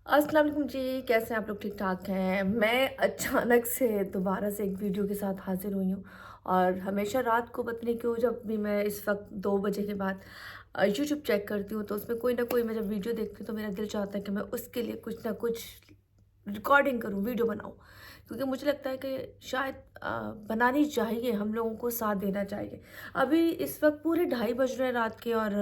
अस्सलाम वालेकुम जी, कैसे हैं आप लोग? ठीक ठाक हैं। मैं अचानक से दोबारा से एक वीडियो के साथ हाजिर हुई हूँ और हमेशा रात को पता नहीं क्यों जब भी मैं इस वक्त 2 बजे के बाद यूट्यूब चेक करती हूँ तो उसमें कोई ना कोई मैं जब वीडियो देखती हूँ तो मेरा दिल चाहता है कि मैं उसके लिए कुछ ना कुछ रिकॉर्डिंग करूँ, वीडियो बनाऊँ। क्योंकि मुझे लगता है कि शायद बनानी चाहिए, हम लोगों को साथ देना चाहिए। अभी इस वक्त पूरे 2:30 बज रहे हैं रात के और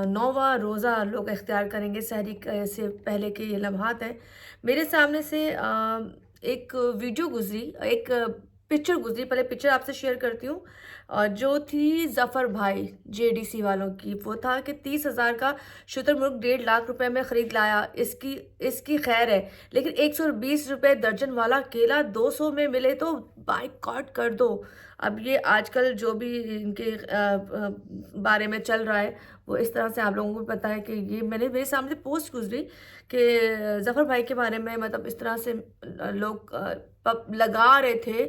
9वां रोज़ा लोग इख्तियार करेंगे, सहरी से पहले के ये लम्हात हैं। मेरे सामने से एक वीडियो गुज़री, एक पिक्चर गुज़री, पहले पिक्चर आपसे शेयर करती हूँ। जो थी ज़फ़र भाई जेडीसी वालों की, वो था कि 30,000 का शुतुरमुर्ग 1.5 लाख रुपए में ख़रीद लाया। इसकी इसकी खैर है, लेकिन 120 रुपए दर्जन वाला केला 200 में मिले तो बाइकॉट कर दो। अब ये आजकल जो भी इनके बारे में चल रहा है, वो इस तरह से आप लोगों को भी पता है कि ये मेरे सामने पोस्ट गुज़री कि ज़फ़र भाई के बारे में, मतलब इस तरह से लोग लगा रहे थे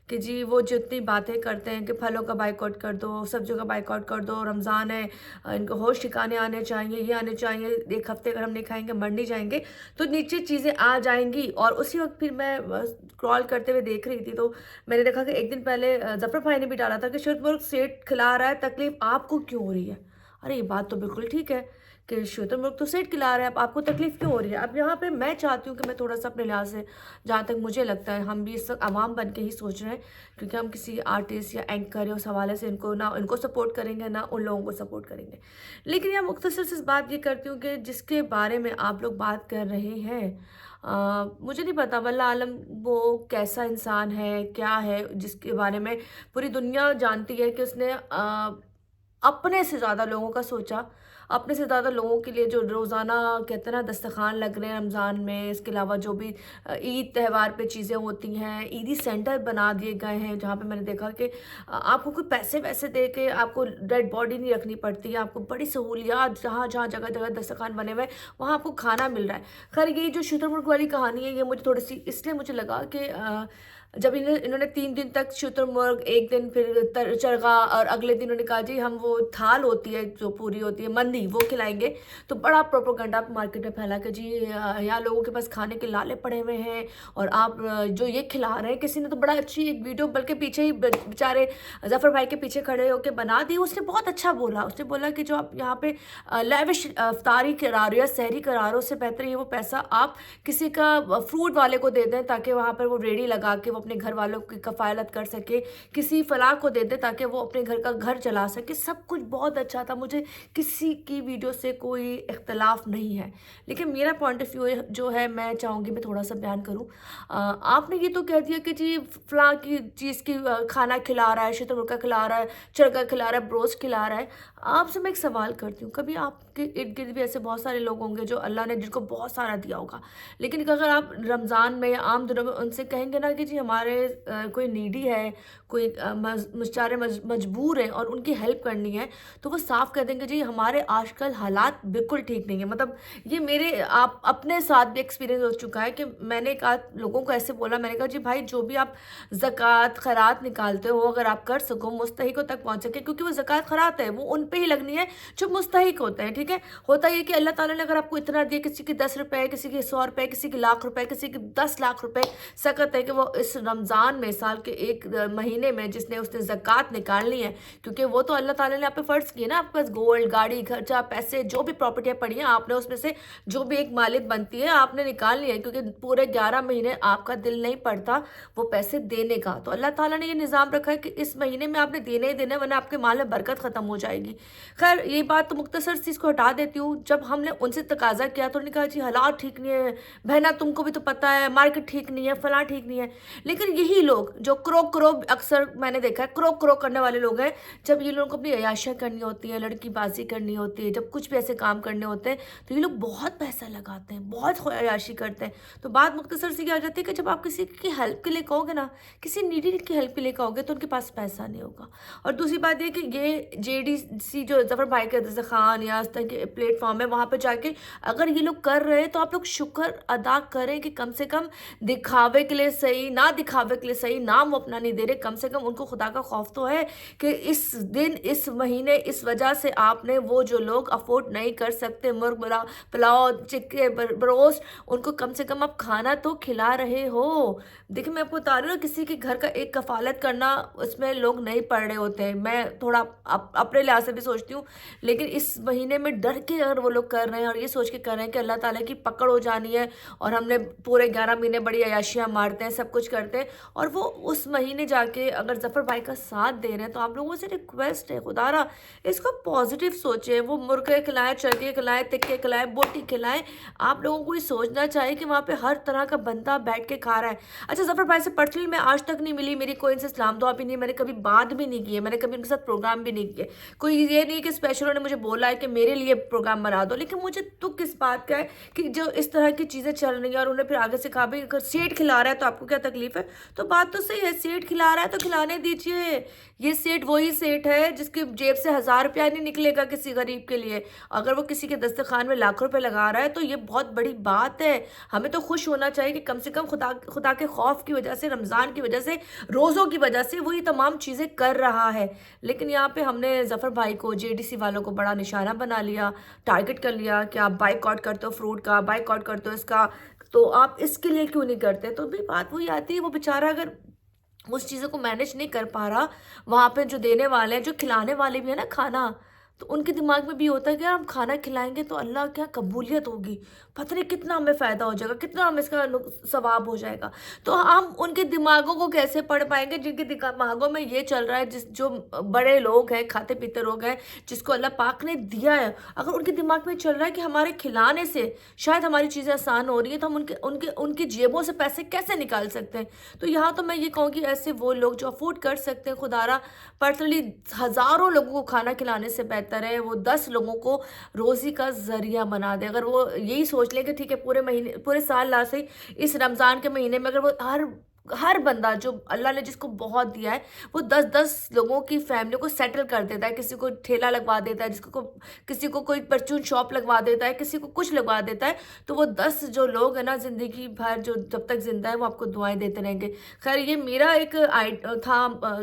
कि जी वो जितनी बातें करते हैं कि फलों का बाइकआउट कर दो, सब्जियों का बाइकआउट कर दो, रमज़ान है, इनको होश ठिकाने आने चाहिए, ये आने चाहिए, एक हफ्ते अगर हम नहीं खाएंगे मर नहीं जाएंगे। तो नीचे चीज़ें आ जाएंगी और उसी वक्त फिर मैं स्क्रॉल करते हुए देख रही थी तो मैंने देखा कि एक दिन पहले ज़फ़र भाई ने भी डाला था कि शुतुरमुर्ग सेठ खिला रहा है, तकलीफ आपको क्यों हो रही है? अरे ये बात तो बिल्कुल ठीक है कि शुतुरमुर्ग तो सेठ खिला रहा है, अब आपको तकलीफ क्यों हो रही है? अब यहाँ पे मैं चाहती हूँ कि मैं थोड़ा-सा अपने लिहाज से, जहाँ तक मुझे लगता है, हम भी इस वक़्त अवाम बन के ही सोच रहे हैं, क्योंकि हम किसी आर्टिस्ट या एंकर या उस हवाले से इनको ना इनको सपोर्ट करेंगे, ना उन लोगों को सपोर्ट करेंगे। लेकिन यहाँ मुख्तसर से इस बात ये करती हूँ कि जिसके बारे में आप लोग बात कर रहे हैं, मुझे नहीं पता वल्लाह आलम वो कैसा इंसान है, क्या है, जिसके बारे में पूरी दुनिया जानती है कि उसने अपने से ज़्यादा लोगों का सोचा, अपने से ज़्यादा लोगों के लिए जो रोज़ाना कहते हैं ना दस्तरख़्वान लग रहे हैं रमज़ान में, इसके अलावा जो भी ईद त्योहार पे चीज़ें होती हैं, ईदी सेंटर बना दिए गए हैं, जहाँ पे मैंने देखा कि आपको कोई पैसे-वैसे दे के आपको डेड बॉडी नहीं रखनी पड़ती है, आपको बड़ी सहूलियात जहाँ-जहाँ, जगह-जगह दस्तरख़्वान बने हुए हैं, वहाँ आपको खाना मिल रहा है। ख़ैर ये जो शुतुरमुर्ग वाली कहानी है, ये मुझे थोड़ी-सी इसलिए मुझे लगा कि जब इन्होंने 3 दिन तक शुतुरमुर्ग, 1 दिन फिर चरगा और अगले दिन उन्होंने कहा जी हम वो थाल होती है जो पूरी होती है मंदी, वो खिलाएंगे। तो बड़ा प्रोपेगेंडा मार्केट में फैला कि जी यहाँ लोगों के पास खाने के लाले पड़े हुए हैं और आप जो ये खिला रहे हैं। किसी ने तो बड़ा अच्छी एक वीडियो बल्कि पीछे ही बेचारे ज़फ़र भाई के पीछे खड़े होकर बना दी। उसने बहुत अच्छा बोला, उसने बोला कि जो आप यहाँ पे लेविश इफ्तारी करा रहे हो या सहरी करा रहे हो, उससे बेहतर ये वो पैसा आप किसी का फ्रूट वाले को दे दें, ताकि वहाँ पर वो रेडी लगा के वो अपने घर वालों की कफ़ालत कर सके, किसी फलाह को दे दे ताकि वो अपने घर का घर चला सके। सब कुछ बहुत अच्छा था, मुझे किसी की वीडियो से कोई इख्तलाफ नहीं है, लेकिन मेरा पॉइंट ऑफ व्यू जो है मैं चाहूँगी मैं थोड़ा सा बयान करूँ। आपने ये तो कह दिया कि जी फलां की चीज़ की खाना खिला रहा है, शुतुरमुर्ग का खिला रहा है, चरगा खिला रहा है, ब्रोस्ट खिला रहा है। आपसे मैं एक सवाल करती हूँ, कभी आपके इर्द गिर्द भी ऐसे बहुत सारे लोग होंगे जो अल्लाह ने जिनको बहुत सारा दिया होगा, लेकिन अगर आप रमज़ान में या आम दिनों में उनसे कहेंगे ना कि जी हमारे कोई नीडी है, कोई बेचारे मजबूर हैं और उनकी हेल्प करनी है, तो वो साफ कह देंगे जी हमारे आजकल हालात बिल्कुल ठीक नहीं है। मतलब ये मेरे आप अपने साथ भी एक्सपीरियंस हो चुका है कि मैंने एक आध लोगों को ऐसे बोला, मैंने कहा जी भाई जो भी आप ज़कात खैरात निकालते हो, अगर आप कर सको मुस्तहिकों तक पहुँच सके, क्योंकि वो ज़कात खैरात है वो उन पे ही लगनी है जो मुस्तहिक होते हैं। ठीक है, होता ये कि अल्लाह ताला ने अगर आपको इतना दिया, किसी के 10 रुपए, किसी के 100 रुपए, किसी के लाख रुपए, किसी के 10 लाख रुपए, सकत है कि वो इस रमज़ान में साल के एक महीने में जिसने उसने ज़कात निकालनी है, क्योंकि वो तो अल्लाह ताला ने आप पे फ़र्ज़ किए ना, आपके पास गोल्ड, गाड़ी, खर्चा, पैसे, जो भी प्रॉपर्टियाँ पड़ी हैं, आपने उसमें से जो भी एक मालिक बनती है आपने निकालनी है, क्योंकि पूरे 11 महीने आपका दिल नहीं पड़ता वो पैसे देने का। तो अल्लाह ताला ने ये निज़ाम रखा है कि इस महीने में आपने देने ही देना है, वरना आपके माल में बरकत ख़त्म हो जाएगी। खैर ये बात तो मुख्तसर सी इसको हटा देती हूँ। जब हमने उनसे तकाज़ा किया तो उन्होंने कहा जी हालात ठीक नहीं है, बहना तुमको भी तो पता है मार्केट ठीक नहीं है, फलां ठीक नहीं है। लेकिन यही लोग जो क्रो अक्सर मैंने देखा है क्रो करने वाले लोग हैं, जब ये लोगों को अपनी अय्याशियाँ करनी होती है, लड़कीबाजी करनी होती है, जब कुछ भी ऐसे काम करने होते हैं, तो ये लोग बहुत पैसा लगाते हैं, बहुत अय्याशी करते हैं। तो बात मुख्तसर सी क्या जाती है कि जब आप किसी की हेल्प के लिए कहोगे ना, किसी नीडी की हेल्प के लिए कहोगे, तो उनके पास पैसा नहीं होगा। और दूसरी बात ये कि ये जेडीसी जो ज़फ़र भाई का दस्तरख़्वान या इस तरह के प्लेटफॉर्म है, वहाँ पे जाके अगर ये लोग कर रहे हैं तो आप लोग शुक्र अदा करें कि कम से कम दिखावे के लिए सही, ना दिखावे के लिए सही नाम वो अपना नहीं दे रहे, कम से कम उनको खुदा का खौफ तो है कि इस दिन, इस महीने, इस वजह से आपने वो जो लोग अफोर्ड नहीं कर सकते मुर्ग पुलाव, चिक्के, बरोस्ट, उनको कम से कम आप खाना तो खिला रहे हो। देखिए मैं आपको बता रही हूँ ना, किसी के घर का एक कफालत करना उसमें लोग नहीं पड़ रहे होते हैं, मैं थोड़ा अपने लिहाज से भी सोचती हूँ, लेकिन इस महीने में डर के अगर वो लोग कर रहे हैं और ये सोच के कर रहे हैं कि अल्लाह ताला की पकड़ हो जानी है और हमने पूरे 11 महीने बड़ी अय्याशियाँ मारते हैं, सब कुछ करते हैं, और वो उस महीने जाके अगर ज़फ़र भाई का साथ दे रहे हैं, तो आप लोगों से रिक्वेस्ट है, खुदारा इसको पॉजिटिव सोचें। वो मुर्गे खिलाएं, चरखे खिलाएं, तिक्के खिलाएं, बोटी खिलाएं, आप लोगों को ये सोचना चाहिए कि वहाँ पे हर तरह का बंदा बैठ के खा रहा है। अच्छा, ज़फ़र भाई से पर्सनली मैं आज तक नहीं मिली, मेरी कोई इनसे सलाम दुआ भी नहीं, मैंने कभी बात भी नहीं की है, मैंने कभी उनके साथ प्रोग्राम भी नहीं किए। कोई ये नहीं कि स्पेशल उन्होंने मुझे बोला है कि मेरे लिए प्रोग्राम बना दो, लेकिन मुझे दुख इस बात का है कि जो इस तरह की चीज़ें चल रही हैं और उन्हें फिर आगे से कहा भाई अगर सेठ खिला रहा है तो आपको क्या तकलीफ है। तो बात तो सही है, सेठ खिला रहा है तो खिलाने दीजिए। ये सेठ वही सेठ है जिसकी जेब से 1000 रुपया नहीं निकलेगा किसी गरीब के लिए। अगर वो किसी के दस्तरखान में लाखों रुपए लगा रहा है तो ये बहुत बड़ी बात है। हमें तो खुश होना चाहिए कि कम से कम खुदा के खौफ की वजह से, रमज़ान की वजह से, रोज़ों की वजह से वो ये तमाम चीज़ें कर रहा है। लेकिन यहाँ पे हमने ज़फ़र भाई को, जेडीसी वालों को बड़ा निशाना बना लिया, टारगेट कर लिया कि आप बाइकआउट करते हो फ्रूट का, बाइकआउट करते हो इसका, तो आप इसके लिए क्यों नहीं करते। तो भी बात वही आती है, वो बेचारा अगर उस चीज़ों को मैनेज नहीं कर पा रहा, वहाँ पे जो देने वाले हैं, जो खिलाने वाले भी है ना खाना, तो उनके दिमाग में भी होता है कि यार हम खाना खिलाएंगे तो अल्लाह क्या कबूलियत होगी, पता नहीं कितना हमें फ़ायदा हो जाएगा, कितना हमें इसका सवाब हो जाएगा। तो हम उनके दिमागों को कैसे पढ़ पाएंगे जिनके दिमागों में ये चल रहा है, जो बड़े लोग हैं, खाते पीते लोग हैं, जिसको अल्लाह पाक ने दिया है, अगर उनके दिमाग में चल रहा है कि हमारे खिलाने से शायद हमारी चीज़ें आसान हो रही है, तो हम उनके उनके उनकी जेबों से पैसे कैसे निकाल सकते हैं। तो यहाँ तो मैं ये कहूँ कि ऐसे वो लोग जो अफोर्ड कर सकते हैं, खुदारा पर्सनली हज़ारों लोगों को खाना खिलाने से बेहतर है वो 10 लोगों को रोज़ी का ज़रिया बना दे। अगर वो यही सोच ले कि ठीक है पूरे महीने, पूरे साल ला से इस रमज़ान के महीने में अगर वो हर बंदा जो अल्लाह ने जिसको बहुत दिया है, वो 10-10 लोगों की फैमिली को सेटल कर देता है, किसी को ठेला लगवा देता है, किसी को कोई परचून शॉप लगवा देता है, किसी को कुछ लगवा देता है, तो वो 10 जो लोग हैं ना, ज़िंदगी भर जो जब तक ज़िंदा है वो आपको दुआएं देते रहेंगे। खैर ये मेरा एक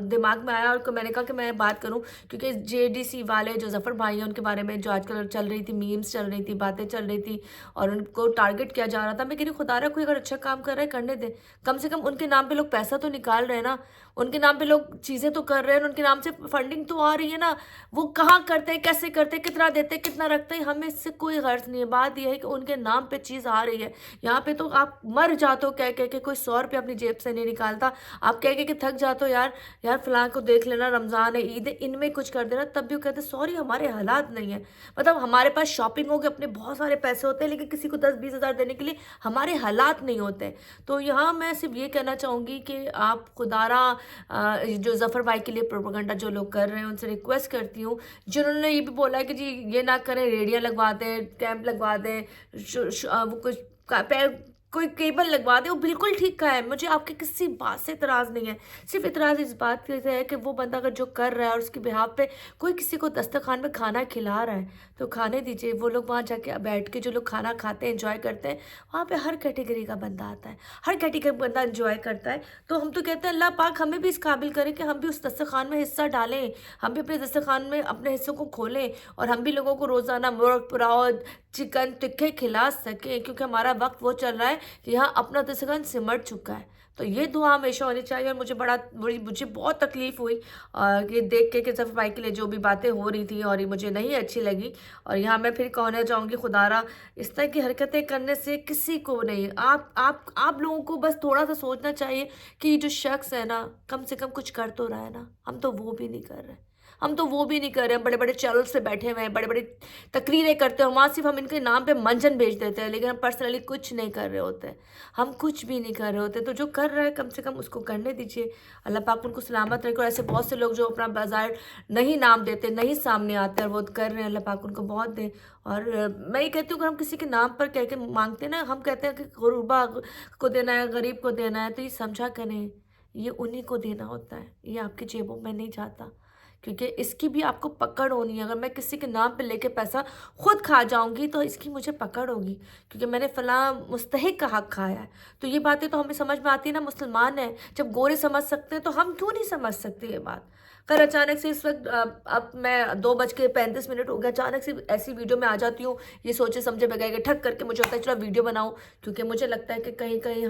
दिमाग में आया और मैंने कहा कि मैं बात करूं, क्योंकि जेडीसी वाले जो ज़फ़र भाई हैं उनके बारे में जो आजकल चल रही थी, मीम्स चल रही थी, बातें चल रही थी और उनको टारगेट किया जा रहा था। मैं कह रही खुदारा कोई अगर अच्छा काम कर रहा है करने दे, कम से कम उनके नाम पे लोग पैसा तो निकाल रहे हैं ना, उनके नाम पे लोग चीज़ें तो कर रहे हैं, उनके नाम से फंडिंग तो आ रही है ना। वो कहाँ करते हैं, कैसे करते हैं, कितना देते हैं, कितना रखते हैं, हमें इससे कोई गर्ज नहीं है। बात यह है कि उनके नाम पे चीज़ आ रही है। यहाँ पे तो आप मर जाते हो कह कह के, कोई 100 रुपये अपनी जेब से नहीं निकालता। आप कह के थक जाते हो, यार यार फलां को देख लेना, रमज़ान है, ईद है, इनमें कुछ कर देना, तब भी वो कहते सॉरी हमारे हालात नहीं है। मतलब हमारे पास शॉपिंग हो के अपने बहुत सारे पैसे होते हैं, लेकिन किसी को 10-20 हज़ार देने के लिए हमारे हालात नहीं होते। तो यहाँ मैं सिर्फ ये कहना चाहूँगी कि आप खुदारा जो ज़फ़र भाई के लिए प्रोपेगेंडा जो लोग कर रहे हैं उनसे रिक्वेस्ट करती हूँ, जिन्होंने ये भी बोला है कि जी ये ना करें, रेडियो लगवा दें, कैंप लगवा दें, वो कुछ कोई केबल लगवा दे, वो बिल्कुल ठीक का है, मुझे आपके किसी बात से इतराज़ नहीं है। सिर्फ इतराज़ इस बात से है कि वो बंदा अगर जो कर रहा है और उसके बिहाफ पे कोई किसी को दस्तरखान में खाना खिला रहा है तो खाने दीजिए। वो लोग वहाँ जाके बैठ के जो लोग खाना खाते हैं, एंजॉय करते हैं, वहाँ पे हर कैटेगरी का बंदा आता है, हर कैटेगरी का बंदा एंजॉय करता है। तो हम तो कहते हैं अल्लाह पाक हमें भी इस काबिल करे कि हम भी उस दस्तरखान में हिस्सा डालें, हम भी अपने दस्तरखान में अपने हिस्सों को खोलें और हम भी लोगों को रोज़ाना मुर्ग, पुलाव, चिकन, टिक्के खिला सकें, क्योंकि हमारा वक्त वो चल रहा है कि यहाँ अपना दस्तरखान सिमट चुका है। तो ये दुआ हमेशा होनी चाहिए। और मुझे बहुत तकलीफ़ हुई ये देख के कि ज़फ़र भाई के लिए जो भी बातें हो रही थी और ये मुझे नहीं अच्छी लगी। और यहाँ मैं फिर कहना चाहूँगी खुदारा इस तरह की हरकतें करने से किसी को नहीं, आप लोगों को बस थोड़ा सा सोचना चाहिए कि ये जो शख्स है ना, कम से कम कुछ कर तो रहा है ना, हम तो वो भी नहीं कर रहे। हम बड़े बड़े चैनल्स पे बैठे हुए हैं, बड़े बड़े तकरीरें करते हैं, वहाँ सिर्फ हम इनके नाम पे मंजन भेज देते हैं, लेकिन हम पर्सनली कुछ नहीं कर रहे होते, हम कुछ भी नहीं कर रहे होते। तो जो कर रहा है कम से कम उसको करने दीजिए, अल्लाह पाक उनको सलामत रखे। और ऐसे बहुत से लोग जो अपना बाजार नहीं नाम देते, नहीं सामने आते हैं, वो कर रहे हैं, अल्लाह पाक उनको बहुत दे। और मैं ये कहती हूँ अगर हम किसी के नाम पर कह के मांगते हैं ना, हम कहते हैं कि गुरबा को देना है, गरीब को देना है, तो ये समझा करें ये उन्हीं को देना होता है, ये आपकी जेबों में नहीं जाता। کیونکہ اس کی بھی آپ کو پکڑ ہونی ہے. اگر میں کسی کے نام پہ لے کے پیسہ خود کھا جاؤں گی تو اس کی مجھے پکڑ ہوگی، کیونکہ میں نے فلاں مستحق کا حق کھایا ہے. تو یہ باتیں تو ہمیں سمجھ میں آتی ہے نا، مسلمان ہیں جب گورے سمجھ سکتے ہیں تو ہم کیوں نہیں سمجھ سکتے یہ بات. خیر اچانک سے اس وقت اب میں 2:35 ہو گیا، اچانک سے ایسی ویڈیو میں آ جاتی ہوں یہ سوچے سمجھے بغیر کہ ٹھک کر کے مجھے ہوتا ہے چلو ویڈیو بناؤں، کیونکہ مجھے لگتا ہے کہ کہیں کہیں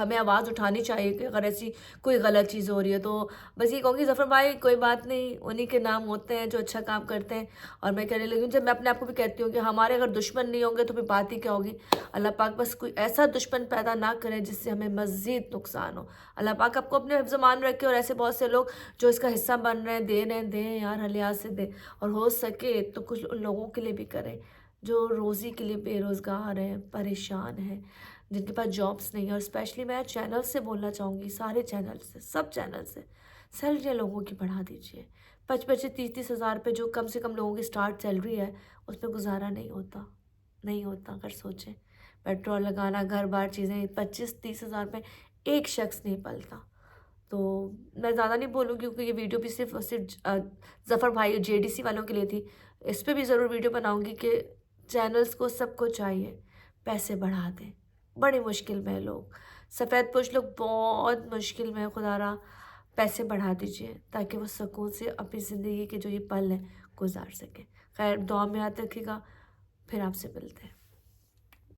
ہمیں آواز اٹھانی چاہیے کہ اگر ایسی کوئی غلط چیز ہو رہی ہے. تو بس یہ کہوں گی ظفر بھائی کوئی بات نہیں، انہی کے نام ہوتے ہیں جو اچھا کام کرتے ہیں. اور میں کہنے لگی ہوں جب میں اپنے آپ کو بھی کہتی ہوں کہ ہمارے اگر دشمن نہیں ہوں گے تو پھر بات ہی کیا ہوگی. اللہ پاک بس کوئی ایسا دشمن پیدا نہ کرے جس سے ہمیں مزید نقصان ہو. اللہ پاک آپ کو اپنے حفظ امان رکھے، اور ایسے بہت سے لوگ جو اس کا حصہ بن رہے ہیں دیں یار حلیات سے دیں، اور ہو سکے تو کچھ ان لوگوں کے لیے بھی کریں جو روزی کے لیے بے روزگار ہیں، پریشان ہیں، جن کے پاس جابس نہیں ہیں. اور اسپیشلی میں چینل سے بولنا چاہوں گی، سارے چینل سے، سب چینل سے سیلریاں لوگوں کی بڑھا دیجیے. 25-30 ہزار پہ جو کم سے کم لوگوں کی سٹارٹ سیلری ہے اس پہ گزارا نہیں ہوتا. اگر سوچیں پیٹرول لگانا، گھر بار چیزیں، 25-30 ہزار پہ ایک شخص نہیں پلتا. تو میں زیادہ نہیں بولوں گی کیونکہ یہ ویڈیو بھی صرف ظفر بھائی JDC والوں کے لیے تھی. اس پہ بھی ضرور ویڈیو بناؤں گی کہ چینلز کو سب کو چاہیے پیسے بڑھا دیں. بڑے مشکل میں لوگ، سفید پوش لوگ بہت مشکل میں، خدا را پیسے بڑھا دیجیے تاکہ وہ سکون سے اپنی زندگی کے جو یہ پل ہیں گزار سکیں. خیر دعا میں یاد رکھیے گا، پھر آپ سے ملتے ہیں.